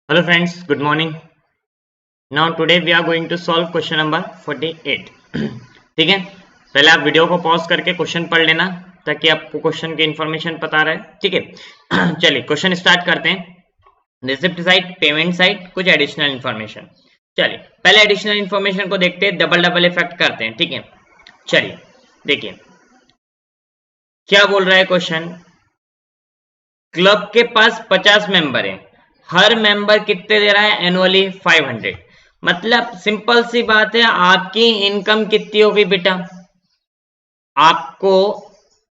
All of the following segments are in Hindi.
Hello friends, good morning. Now today we are going to solve question number 48. ठीक है, पहले आप वीडियो को पॉज करके क्वेश्चन पढ़ लेना ताकि आपको क्वेश्चन की इंफॉर्मेशन पता रहे. ठीक है, चलिए क्वेश्चन स्टार्ट करते हैं. रिसिप्ट साइड, पेमेंट साइड, कुछ एडिशनल इंफॉर्मेशन. चलिए पहले एडिशनल इंफॉर्मेशन को देखते हैं, डबल इफेक्ट करते हैं. ठीक है, चलिए देखिए क्या बोल रहा है क्वेश्चन. क्लब के पास 50 मेंबर है, हर मेंबर कितने दे रहा है एनुअली 500. मतलब सिंपल सी बात है, आपकी इनकम कितनी होगी बेटा. आपको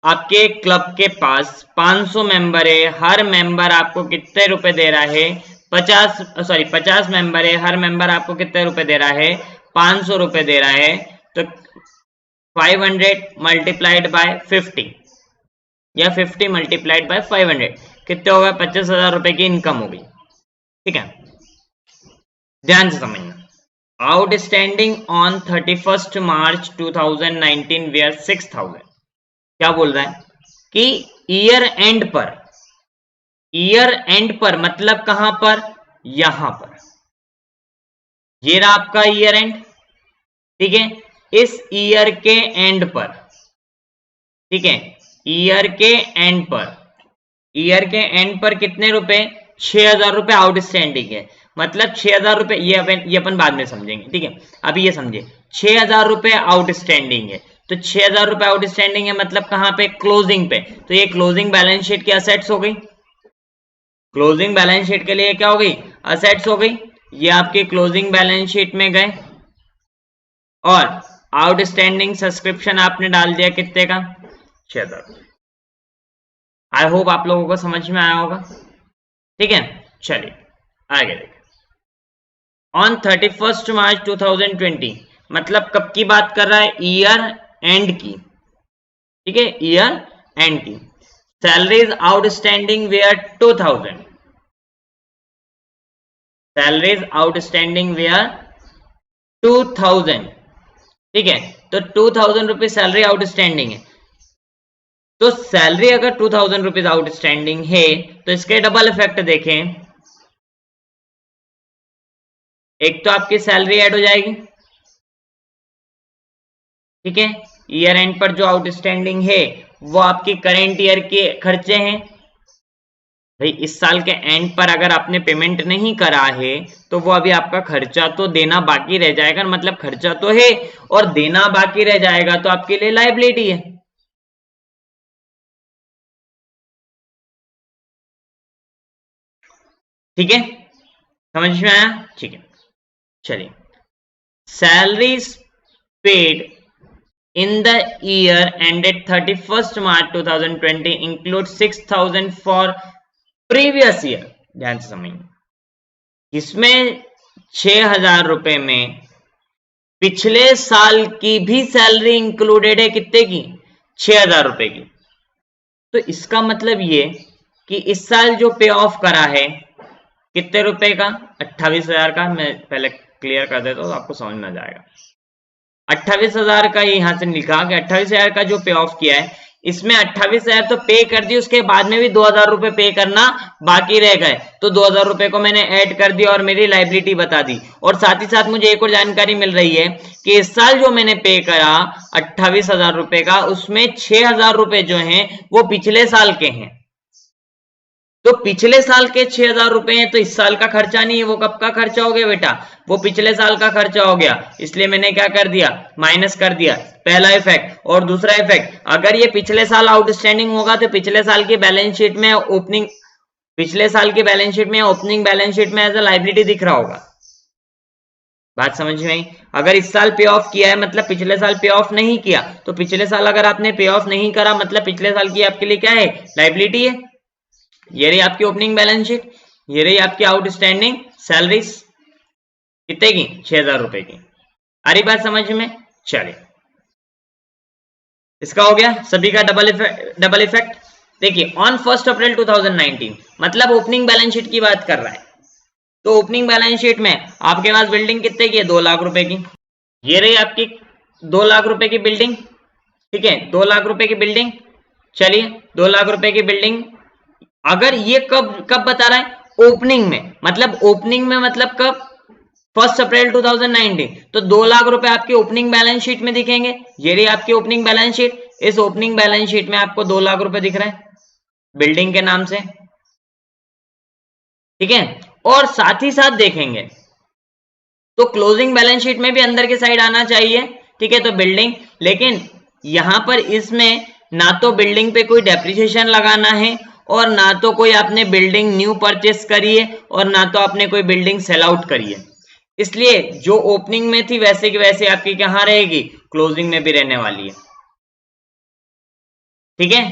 आपके क्लब के पास 500 मेंबर है, हर मेंबर आपको कितने रुपए दे रहा है 50 मेंबर है, हर मेंबर आपको कितने रुपए दे रहा है 500 रुपए दे रहा है. तो 500 मल्टीप्लाइड बाय 50 या 50 मल्टीप्लाइड बाय 500 कितने होगा, 25,000 रुपए की इनकम होगी. ठीक है, ध्यान से समझना. Outstanding on 31 March 2019 were 6,000. क्या बोल रहा है कि ईयर एंड पर मतलब कहां पर, यहां पर. ये रहा आपका ईयर एंड. ठीक है, इस ईयर के एंड पर, ठीक है, ईयर के एंड पर कितने रुपए, 6,000 रुपए आउटस्टैंडिंग है. मतलब 6,000 रुपए, ये अपन बाद में समझेंगे. ठीक है, अभी ये समझिए 6,000 रुपए आउटस्टैंडिंग है. तो 6,000 रुपए आउटस्टैंडिंग है मतलब कहां पे, क्लोजिंग पे. तो ये क्लोजिंग बैलेंस शीट की असेट्स हो गई. क्लोजिंग बैलेंस शीट के लिए क्या हो गई, असेट्स हो गई. ये आपके क्लोजिंग बैलेंस शीट में गए और आउटस्टैंडिंग सब्सक्रिप्शन आपने डाल दिया कितने का, 6,000. आई होप आप लोगों को समझ में आया होगा. ठीक है, चलिए आगे देखिए. ऑन 31 मार्च 2020 मतलब कब की बात कर रहा है, ईयर एंड की. ठीक है, ईयर एंड की. Salaries outstanding were 2,000. Salaries outstanding were 2,000. ठीक है, तो 2,000 रुपये सैलरी आउटस्टैंडिंग है. तो सैलरी अगर 2,000 रुपीज आउटस्टैंडिंग है तो इसके डबल इफेक्ट देखें. एक तो आपकी सैलरी ऐड हो जाएगी. ठीक है, ईयर एंड पर जो आउटस्टैंडिंग है वो आपकी करेंट ईयर के खर्चे हैं. भाई इस साल के एंड पर अगर आपने पेमेंट नहीं करा है तो वो अभी आपका खर्चा तो देना बाकी रह जाएगा. मतलब खर्चा तो है और देना बाकी रह जाएगा, तो आपके लिए लायबिलिटी है. ठीक है, समझ में आया. ठीक है, चलिए. Salaries paid in the year ended 31 March 2020 include 6,000 for previous year. ध्यान से समझिए, इसमें 6,000 रुपए में पिछले साल की भी सैलरी इंक्लूडेड है. कितने की, 6,000 रुपए की. तो इसका मतलब ये कि इस साल जो पे ऑफ करा है कितने रुपए का, 28,000 का. मैं पहले क्लियर कर देता हूं, आपको समझ में आ जाएगा. 28,000 का यहां से लिखा कि 28,000 का जो पे ऑफ किया है, इसमें 28,000 तो पे कर दी, उसके बाद में भी 2,000 रुपए पे करना बाकी रह गए. तो 2,000 रुपए को मैंने ऐड कर दिया और मेरी लायबिलिटी बता दी. और साथ ही साथ मुझे एक और जानकारी मिल रही है कि इस साल जो मैंने पे करा 28,000 रुपए का, उसमें 6,000 रुपए जो हैं वो पिछले साल के हैं. तो पिछले साल के 6,000 रुपए हैं, तो इस साल का खर्चा नहीं है. वो कब का खर्चा हो गया बेटा, वो पिछले साल का खर्चा हो गया. इसलिए मैंने क्या कर दिया, माइनस कर दिया. पहला इफेक्ट. और दूसरा इफेक्ट, अगर ये पिछले साल आउटस्टैंडिंग होगा तो पिछले साल की बैलेंस शीट में ओपनिंग, पिछले साल की बैलेंस शीट में ओपनिंग बैलेंस शीट में एज अ लायबिलिटी दिख रहा होगा. बात समझ में आई. अगर इस साल पे ऑफ किया है मतलब पिछले साल पे ऑफ नहीं किया. तो पिछले साल अगर आपने पे ऑफ नहीं करा मतलब पिछले साल की आपके लिए क्या है, लायबिलिटी है. ये रही आपकी ओपनिंग बैलेंस शीट, ये रही आपकी आउटस्टैंडिंग सैलरीज कितने की, 6,000 रुपए की. आ रही बात समझ में. चलिए, इसका हो गया सभी का डबल इफेक्ट. देखिए ऑन 1 अप्रैल 2019 मतलब ओपनिंग बैलेंस शीट की बात कर रहा है. तो ओपनिंग बैलेंस शीट में आपके पास बिल्डिंग कितने की है, 2 लाख रुपए की. ये रही आपकी 2 लाख रुपए की बिल्डिंग. ठीक है, 2 लाख रुपए की बिल्डिंग. चलिए 2 लाख रुपए की बिल्डिंग. अगर ये कब कब बता रहा है, ओपनिंग में, मतलब ओपनिंग में मतलब कब? 1 अप्रैल 2019। तो 2 लाख रुपए आपकी ओपनिंग बैलेंस शीट में दिखेंगे। ये रही आपकी ओपनिंग बैलेंस शीट। इस ओपनिंग बैलेंस शीट में आपको 2 लाख रुपए दिख रहे हैं बिल्डिंग के नाम से, ठीक है। और साथ ही साथ देखेंगे तो क्लोजिंग बैलेंस शीट में भी अंदर की साइड आना चाहिए, ठीक है। तो बिल्डिंग, लेकिन यहां पर इसमें ना तो बिल्डिंग पे कोई डेप्रिसिएशन लगाना है और ना तो कोई आपने बिल्डिंग न्यू परचेस करी है और ना तो आपने कोई बिल्डिंग सेल आउट करी है। इसलिए जो ओपनिंग में थी वैसे की वैसे आपकी कहां रहेगी? क्लोजिंग में भी रहने वाली है, ठीक है।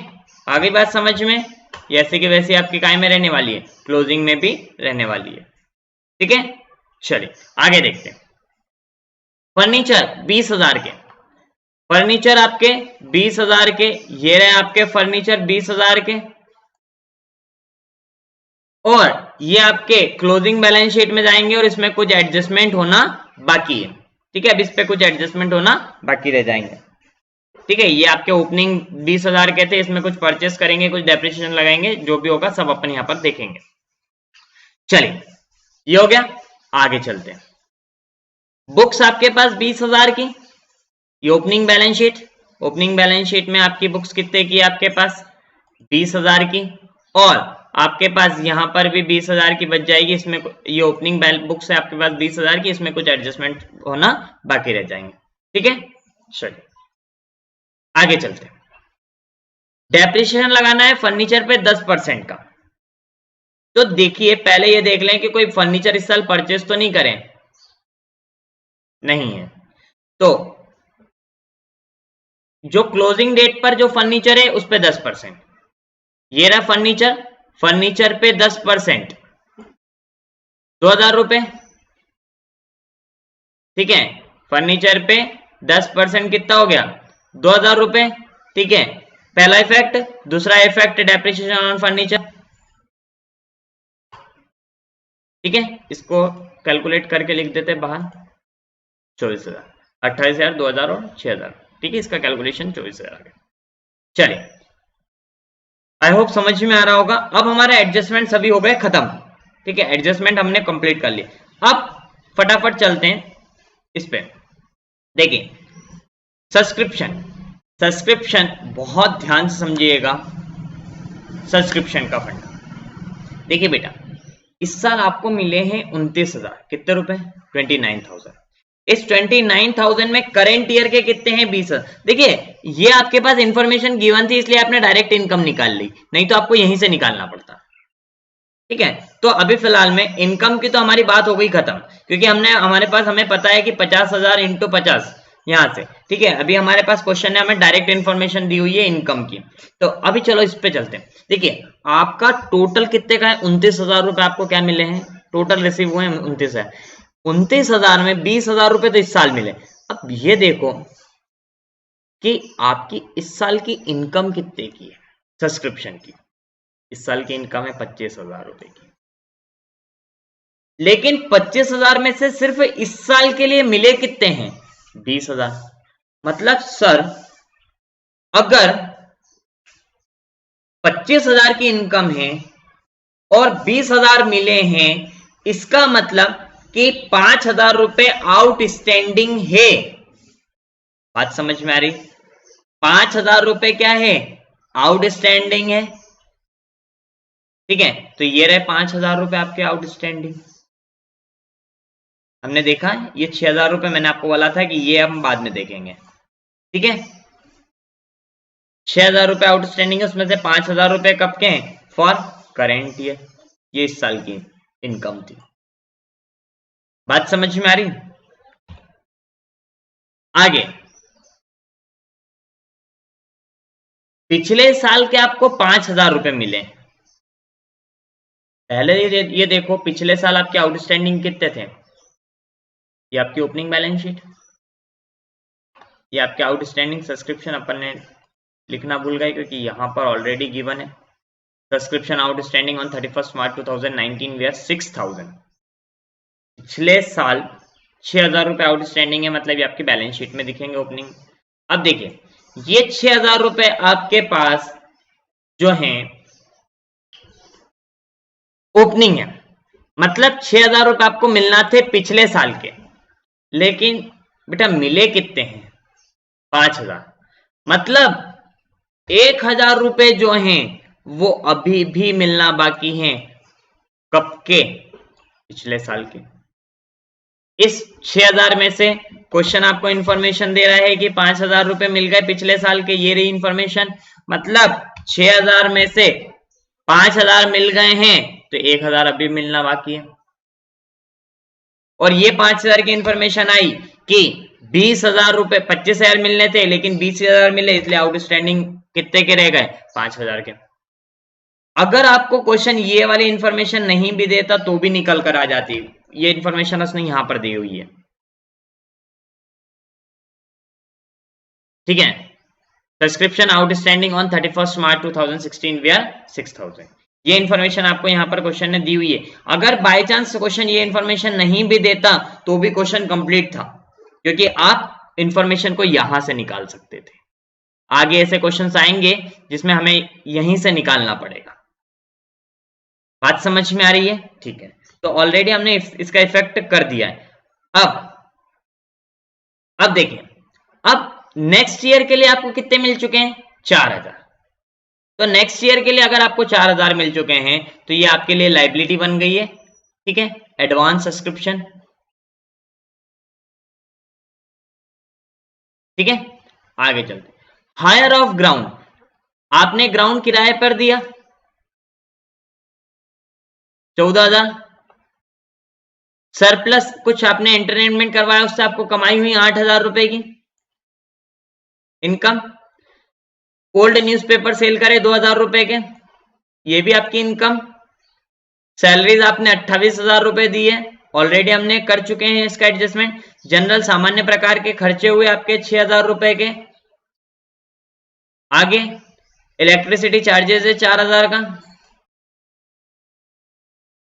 आगे बात समझ में? जैसे कि वैसे आपकी काय में रहने वाली है? क्लोजिंग में भी रहने वाली है, ठीक है। चलिए आगे देखते हैं। फर्नीचर 20,000 के, फर्नीचर आपके 20,000 के, ये रहे आपके फर्नीचर 20,000 के, और ये आपके क्लोजिंग बैलेंस शीट में जाएंगे और इसमें कुछ एडजस्टमेंट होना बाकी है, ठीक है। अब इस पे कुछ एडजस्टमेंट होना बाकी रह जाएंगे, ठीक है। ये आपके ओपनिंग 20,000 के थे, इसमें कुछ परचेस करेंगे, कुछ डेप्रिसिएशन लगाएंगे, जो भी होगा सब अपन यहां पर देखेंगे। चलिए ये हो गया, आगे चलते हैं। बुक्स आपके पास 20,000 की, ये opening balance sheet, opening balance sheet में आपकी बुक्स कितने की? आपके पास 20,000 की, और आपके पास यहां पर भी 20,000 की बच जाएगी। इसमें ये ओपनिंग बुक्स है आपके पास 20,000 की, इसमें कुछ एडजस्टमेंट होना बाकी रह जाएंगे, ठीक है। चलिए आगे चलते हैं। डेप्रिसिएशन लगाना है फर्नीचर पे 10% का। तो देखिए पहले ये देख लें कि कोई फर्नीचर इस साल परचेस तो नहीं करें, नहीं है। तो जो क्लोजिंग डेट पर जो फर्नीचर है उस पे 10%, ये रहा फर्नीचर, फर्नीचर पे 10%, 2,000 रुपए, ठीक है। फर्नीचर पे 10% कितना हो गया? 2,000 रुपए, ठीक है। पहला इफेक्ट। दूसरा इफेक्ट डेप्रिसिएशन ऑन फर्नीचर, ठीक है। इसको कैलकुलेट करके लिख देते बाहर, 24,000, 28,000, 2,000 और 6,000, ठीक है। इसका कैलकुलेशन 24,000 आ गया। चलिए आई होप समझ में आ रहा होगा। अब हमारे एडजस्टमेंट सभी हो गए खत्म, ठीक है। एडजस्टमेंट हमने कंप्लीट कर लिया। अब फटाफट चलते हैं इस पे। देखिए सब्सक्रिप्शन, सब्सक्रिप्शन बहुत ध्यान से समझिएगा। सब्सक्रिप्शन का फंड देखिए बेटा, इस साल आपको मिले हैं 29,000, कितने रुपए? 29,000। इस 29,000 में करंट ईयर के कितने हैं? 20,000। देखिए ये आपके पास इंफॉर्मेशन गिवन थी इसलिए आपने डायरेक्ट इनकम निकाल ली, नहीं तो आपको यहीं से निकालना पड़ता, ठीक है। तो अभी फिलहाल में इनकम की तो हमारी बात हो गई खत्म, क्योंकि हमारे पास हमें पता है कि 50,000 इंटू 50 यहां से, ठीक है। अभी हमारे पास क्वेश्चन है, हमें डायरेक्ट इन्फॉर्मेशन दी हुई है इनकम की। तो अभी चलो इस पे चलते हैं। देखिए आपका टोटल कितने का है? 29,000 रुपए आपको क्या मिले हैं? टोटल रिसीव हुए हैं 29,000। 29,000 में 20,000 रुपए तो इस साल मिले। अब ये देखो कि आपकी इस साल की इनकम कितने की है सब्सक्रिप्शन की। इस साल की इनकम है 25,000 रुपए की, लेकिन 25,000 में से सिर्फ इस साल के लिए मिले कितने हैं? 20,000। मतलब सर अगर 25,000 की इनकम है और 20,000 मिले हैं, इसका मतलब कि 5,000 रुपए आउटस्टैंडिंग है। बात समझ में आ रही? 5,000 रुपए क्या है? आउटस्टैंडिंग है, ठीक है। तो ये रहे 5,000 रुपए आपके आउटस्टैंडिंग। हमने देखा ये 6,000 रुपए, मैंने आपको बोला था कि ये हम बाद में देखेंगे, ठीक है। 6,000 रुपए आउटस्टैंडिंग है, उसमें से 5,000 रुपए कब के हैं? फॉर करेंट ईयर, ये इस साल की इनकम थी। बात समझ में आ रही? आगे पिछले साल के आपको 5,000 रुपए मिले। पहले ये देखो पिछले साल आपके आउटस्टैंडिंग कितने थे? ये आपकी ओपनिंग बैलेंस शीट, ये आपके आउटस्टैंडिंग सब्सक्रिप्शन अपन ने लिखना भूल गए क्योंकि यहां पर ऑलरेडी गिवन है। सब्सक्रिप्शन आउटस्टैंडिंग ऑन 31 मार्च 2019 वे 6,000। पिछले साल 6,000 रुपए आउटस्टैंडिंग है, मतलब ये आपकी बैलेंस शीट में दिखेंगे ओपनिंग। अब देखिए ये 6,000 रुपए आपके पास जो है ओपनिंग है, मतलब 6,000 रुपए आपको मिलना थे पिछले साल के, लेकिन बेटा मिले कितने हैं? 5,000। मतलब 1,000 रुपए जो हैं वो अभी भी मिलना बाकी हैं। कब के? पिछले साल के। इस 6,000 में से क्वेश्चन आपको इंफॉर्मेशन दे रहा है कि 5,000 रुपए मिल गए पिछले साल के, ये रही इंफॉर्मेशन। मतलब 6,000 में से 5,000 मिल गए हैं तो 1,000 अभी मिलना बाकी है। और ये 5,000 की इंफॉर्मेशन आई कि 20,000 रुपए, 25,000 मिलने थे लेकिन 20,000 मिले, इसलिए आउटस्टैंडिंग कितने के रह गए? 5,000 के। अगर आपको क्वेश्चन ये वाली इंफॉर्मेशन नहीं भी देता तो भी निकल कर आ जाती। ये इंफॉर्मेशन उसने यहां पर दी हुई है, ठीक है। Subscription outstanding on 31 March 2016 were 6,000। ये इंफॉर्मेशन आपको यहाँ पर क्वेश्चन ने दी हुई है। अगर बाय चांस क्वेश्चन ये इंफॉर्मेशन नहीं भी देता तो भी क्वेश्चन कंप्लीट था, क्योंकि आप इंफॉर्मेशन को यहां से निकाल सकते थे। आगे ऐसे क्वेश्चंस आएंगे जिसमें हमें यहीं से निकालना पड़ेगा। बात समझ में आ रही है? ठीक है। तो ऑलरेडी हमने इसका इफेक्ट कर दिया है। अब देखिए, अब नेक्स्ट ईयर के लिए आपको कितने मिल चुके हैं? 4,000। तो नेक्स्ट ईयर के लिए अगर आपको 4,000 मिल चुके हैं तो ये आपके लिए लाइबिलिटी बन गई है, ठीक है, एडवांस सब्सक्रिप्शन, ठीक है। आगे चलते, हायर ऑफ ग्राउंड, आपने ग्राउंड किराए पर दिया 14,000, सरप्लस कुछ आपने एंटरटेनमेंट करवाया, उससे आपको कमाई हुई 8,000 रुपए की इनकम। ओल्ड न्यूज़पेपर सेल करे 2,000 रुपए के, ये भी आपकी इनकम। सैलरीज आपने 28,000 रुपए दी है, ऑलरेडी हमने कर चुके हैं इसका एडजस्टमेंट। जनरल सामान्य प्रकार के खर्चे हुए आपके 6,000 रुपए के। आगे इलेक्ट्रिसिटी चार्जेस है 4,000 का।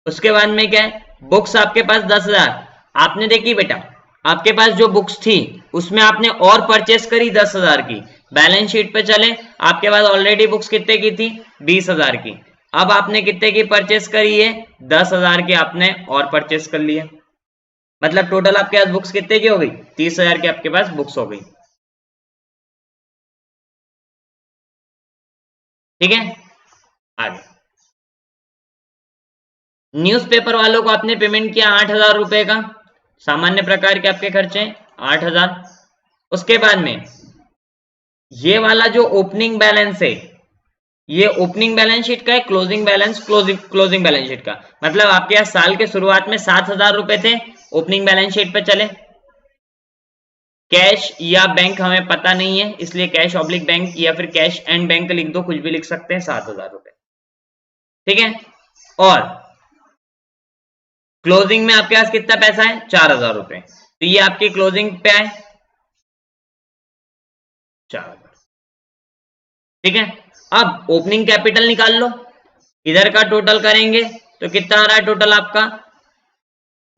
उसके बाद में क्या है? बुक्स आपके पास 10,000। आपने देखी बेटा, आपके पास जो बुक्स थी उसमें आपने और परचेस करी 10,000 की। बैलेंस शीट पे चले, आपके पास ऑलरेडी बुक्स कितने की थी? 20,000 की। अब आपने कितने की परचेस करी है? 10,000 की आपने और परचेस कर लिया। मतलब टोटल आपके पास बुक्स कितने की हो गई? 30,000 की आपके पास बुक्स हो गई, ठीक है। आगे न्यूज़पेपर वालों को आपने पेमेंट किया 8,000 रुपए का, सामान्य प्रकार के आपके खर्चे 8,000। उसके बाद में ये वाला जो ओपनिंग बैलेंस है, ये ओपनिंग बैलेंस शीट का है, closing balance closing balance sheet का। मतलब आपके यहाँ साल के शुरुआत में 7,000 रुपए थे, ओपनिंग बैलेंस शीट पे चले। कैश या बैंक हमें पता नहीं है, इसलिए कैश ऑब्लिक बैंक या फिर कैश एंड बैंक लिख दो, कुछ भी लिख सकते हैं। 7,000 रुपए, ठीक है। और क्लोजिंग में आपके पास कितना पैसा है? 4,000 रुपए। तो ये आपकी क्लोजिंग पे आए 4,000, ठीक है। अब ओपनिंग कैपिटल निकाल लो, इधर का टोटल करेंगे तो कितना आ रहा है टोटल आपका?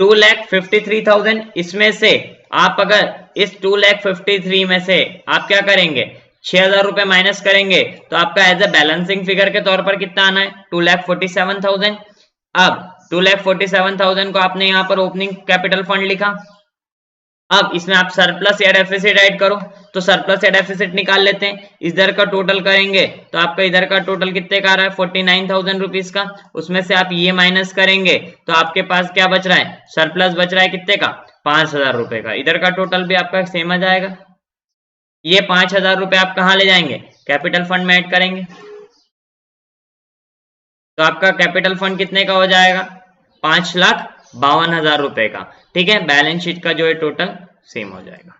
2,53,000। इसमें से आप अगर इस 2,53,000 में से आप क्या करेंगे? 6,000 रुपए माइनस करेंगे तो आपका एज ए बैलेंसिंग फिगर के तौर पर कितना आना है? 2,47,000। अब 2,47,000 को आपने यहां पर ओपनिंग कैपिटल फंड लिखा। अब इसमें आप सरप्लस या डेफिसिट ऐड करो, तो सरप्लस या डेफिसिट निकाल लेते हैं। इधर का टोटल करेंगे तो आपका इधर का टोटल कितने का आ रहा है? 49,000 रुपीज का। उसमें से आप ये माइनस करेंगे तो आपके पास क्या बच रहा है? सरप्लस बच रहा है कितने का? 5,000 रुपए का। इधर का टोटल भी आपका सेम आ जाएगा। ये 5,000 रुपए आप कहाँ ले जाएंगे? कैपिटल फंड में ऐड करेंगे, तो आपका कैपिटल फंड कितने का हो जाएगा? 5,52,000 रुपए का, ठीक है। बैलेंस शीट का जो है टोटल सेम हो जाएगा,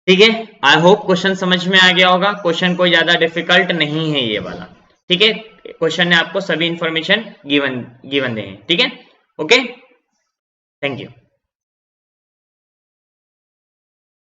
ठीक है। आई होप क्वेश्चन समझ में आ गया होगा। क्वेश्चन कोई ज्यादा डिफिकल्ट नहीं है ये वाला, ठीक है। क्वेश्चन ने आपको सभी इंफॉर्मेशन गिवन दे हैं, ठीक है। Okay, thank you.